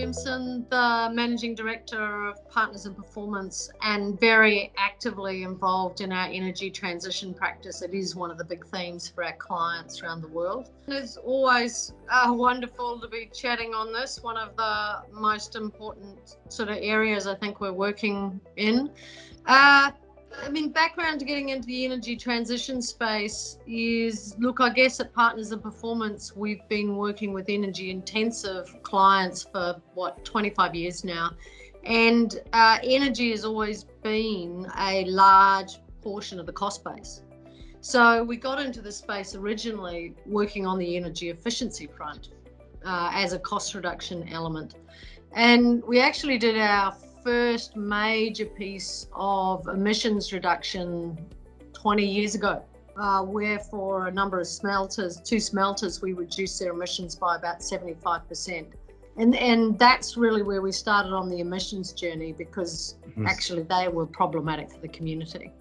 Williamson, the Managing Director of Partners in Performance, and very actively involved in our energy transition practice. It is one of the big themes for our clients around the world. It's always wonderful to be chatting on this, one of the most important sort of areas I think we're working in. Background to getting into the energy transition space is, look, I guess at Partners in Performance, we've been working with energy intensive clients for 25 years now. And energy has always been a large portion of the cost base. So we got into the space originally working on the energy efficiency front as a cost reduction element. And we actually did our first major piece of emissions reduction 20 years ago, where for a number of two smelters, we reduced their emissions by about 75%. And that's really where we started on the emissions journey, because actually they were problematic for the community.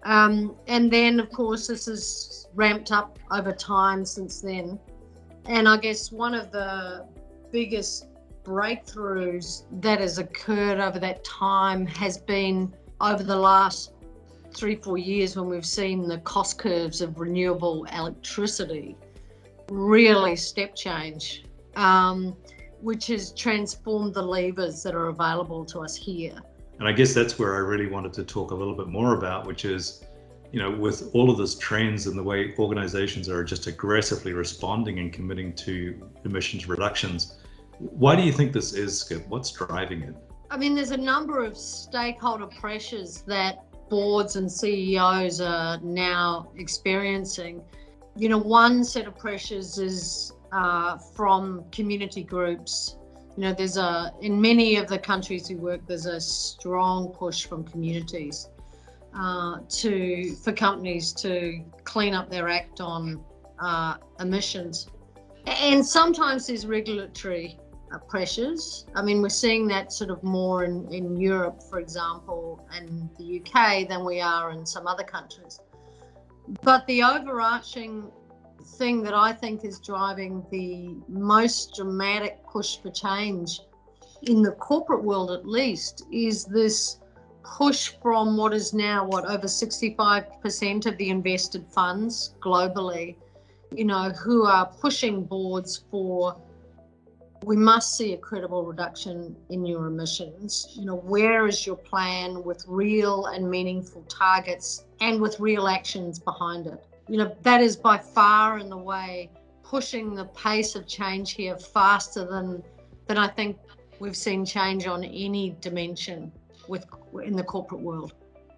And then, of course, this has ramped up over time since then. And I guess one of the biggest breakthroughs that has occurred over that time has been over the last 3-4 years, when we've seen the cost curves of renewable electricity really step change, which has transformed the levers that are available to us here. And I guess that's where I really wanted to talk a little bit more about, which is, with all of this trends and the way organizations are just aggressively responding and committing to emissions reductions. Why do you think this is, Skipp? What's driving it? There's a number of stakeholder pressures that boards and CEOs are now experiencing. One set of pressures is from community groups. In many of the countries we work, there's a strong push from communities for companies to clean up their act on emissions. And sometimes there's regulatory pressures. We're seeing that sort of more in Europe, for example, and the UK than we are in some other countries. But the overarching thing that I think is driving the most dramatic push for change in the corporate world, at least, is this push from what is now over 65% of the invested funds globally, who are pushing boards for, we must see a credible reduction in your emissions. Where is your plan with real and meaningful targets and with real actions behind it? That is by far and away pushing the pace of change here faster than I think we've seen change on any dimension in the corporate world.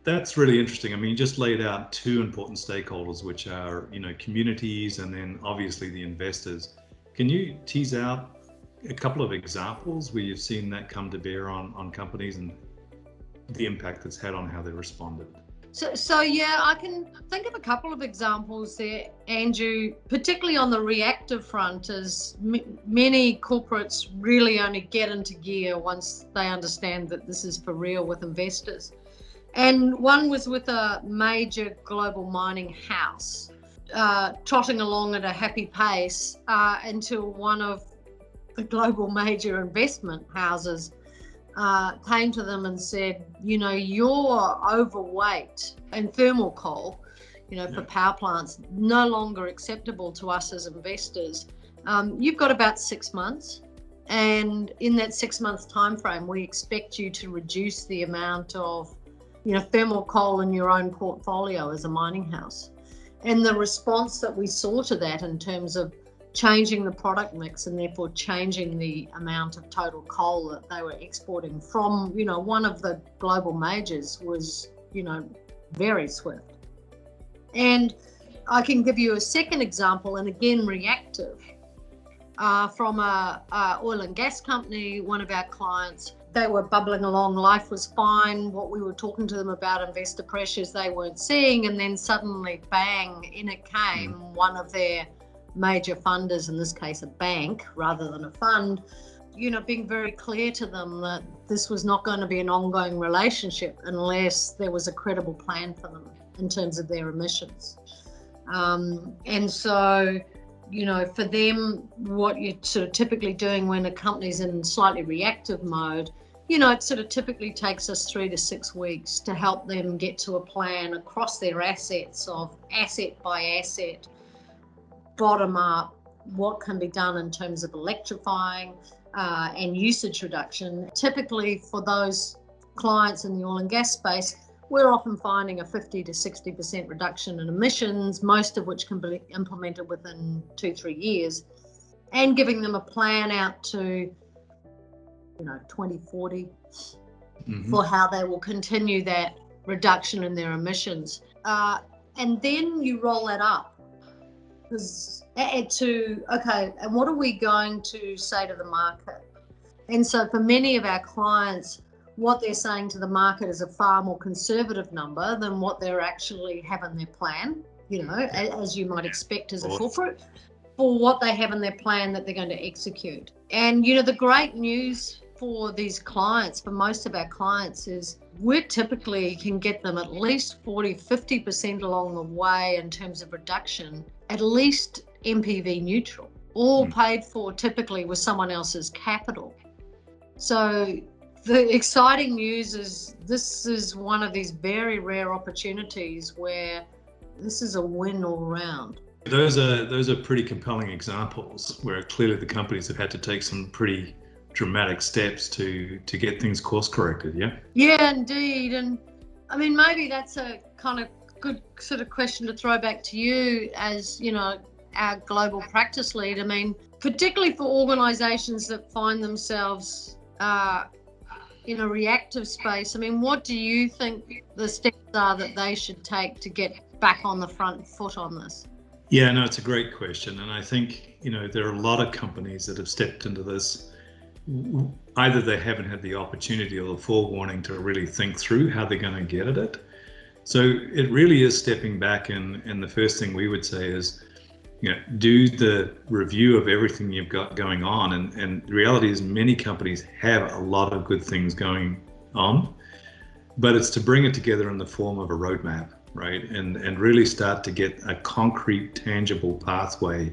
That's really interesting. You just laid out two important stakeholders, which are, communities and then obviously the investors. Can you tease out a couple of examples where you've seen that come to bear on companies and the impact it's had on how they responded? So yeah, I can think of a couple of examples there, Andrew, particularly on the reactive front, as many corporates really only get into gear once they understand that this is for real with investors. And one was with a major global mining house, trotting along at a happy pace until one of the global major investment houses came to them and said, you're overweight in thermal coal, for power plants, no longer acceptable to us as investors. You've got about 6 months. And in that 6 month time frame, we expect you to reduce the amount of thermal coal in your own portfolio as a mining house. And the response that we saw to that in terms of changing the product mix and therefore changing the amount of total coal that they were exporting from, one of the global majors was, very swift. And I can give you a second example, and again, reactive, from a oil and gas company, one of our clients. They were bubbling along, life was fine. What we were talking to them about, investor pressures, they weren't seeing. And then suddenly, bang, in it came one of their major funders, in this case a bank rather than a fund, being very clear to them that this was not going to be an ongoing relationship unless there was a credible plan for them in terms of their emissions. And so for them, what you're sort of typically doing when a company's in slightly reactive mode, it sort of typically takes us 3 to 6 weeks to help them get to a plan across their assets of asset by asset, bottom up, what can be done in terms of electrifying and usage reduction. Typically for those clients in the oil and gas space, we're often finding a 50 to 60% reduction in emissions, most of which can be implemented within 2-3 years, and giving them a plan out to 2040 for how they will continue that reduction in their emissions. And then you roll that up and what are we going to say to the market? And so for many of our clients, what they're saying to the market is a far more conservative number than what they're actually have in their plan, as you might expect as a corporate, for what they have in their plan that they're going to execute. And, the great news for these clients, for most of our clients, is we typically can get them at least 40-50% along the way in terms of reduction, at least NPV neutral, all paid for typically with someone else's capital. So the exciting news is this is one of these very rare opportunities where this is a win all around. Those are pretty compelling examples where clearly the companies have had to take some pretty dramatic steps to get things course corrected, yeah? Yeah, indeed. And I mean, maybe that's a kind of good sort of question to throw back to you as, our global practice lead. I mean, particularly for organizations that find themselves in a reactive space, I mean, what do you think the steps are that they should take to get back on the front foot on this? Yeah, no, it's a great question. And I think, there are a lot of companies that have stepped into this. Either they haven't had the opportunity or the forewarning to really think through how they're going to get at it. So it really is stepping back, and the first thing we would say is, do the review of everything you've got going on. And the reality is many companies have a lot of good things going on, but it's to bring it together in the form of a roadmap, right? And really start to get a concrete, tangible pathway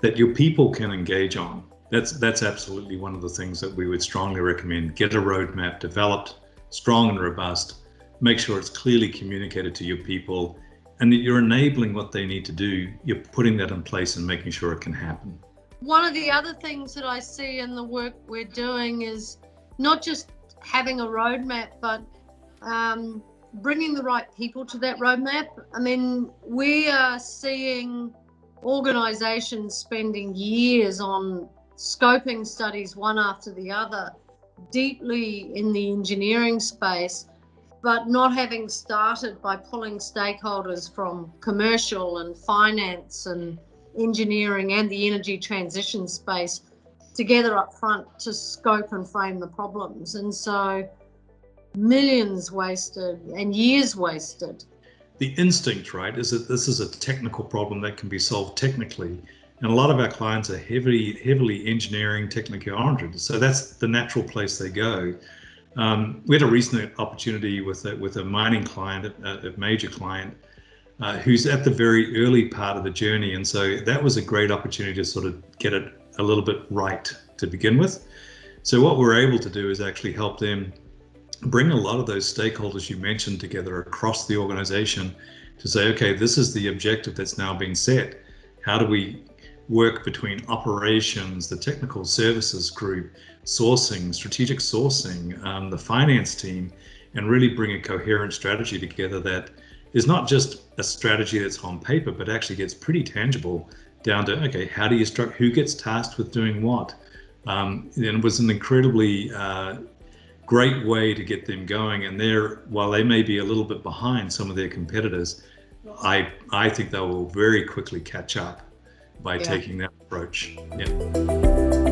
that your people can engage on. That's absolutely one of the things that we would strongly recommend. Get a roadmap developed, strong and robust, make sure it's clearly communicated to your people, and that you're enabling what they need to do. You're putting that in place and making sure it can happen. One of the other things that I see in the work we're doing is not just having a roadmap, but bringing the right people to that roadmap. I mean, we are seeing organizations spending years on scoping studies one after the other, deeply in the engineering space, but not having started by pulling stakeholders from commercial and finance and engineering and the energy transition space together up front to scope and frame the problems. And so millions wasted and years wasted. The instinct, right, is that this is a technical problem that can be solved technically. And a lot of our clients are heavily engineering, technically oriented. So that's the natural place they go. We had a recent opportunity with a mining client, a major client, who's at the very early part of the journey. And so that was a great opportunity to sort of get it a little bit right to begin with. So what we're able to do is actually help them bring a lot of those stakeholders you mentioned together across the organization to say, okay, this is the objective that's now been set. How do we work between operations, the technical services group, sourcing, strategic sourcing, the finance team, and really bring a coherent strategy together that is not just a strategy that's on paper, but actually gets pretty tangible down to, okay, how do you structure, who gets tasked with doing what? And it was an incredibly great way to get them going. And while they may be a little bit behind some of their competitors, I think they will very quickly catch up by taking that approach. Yeah.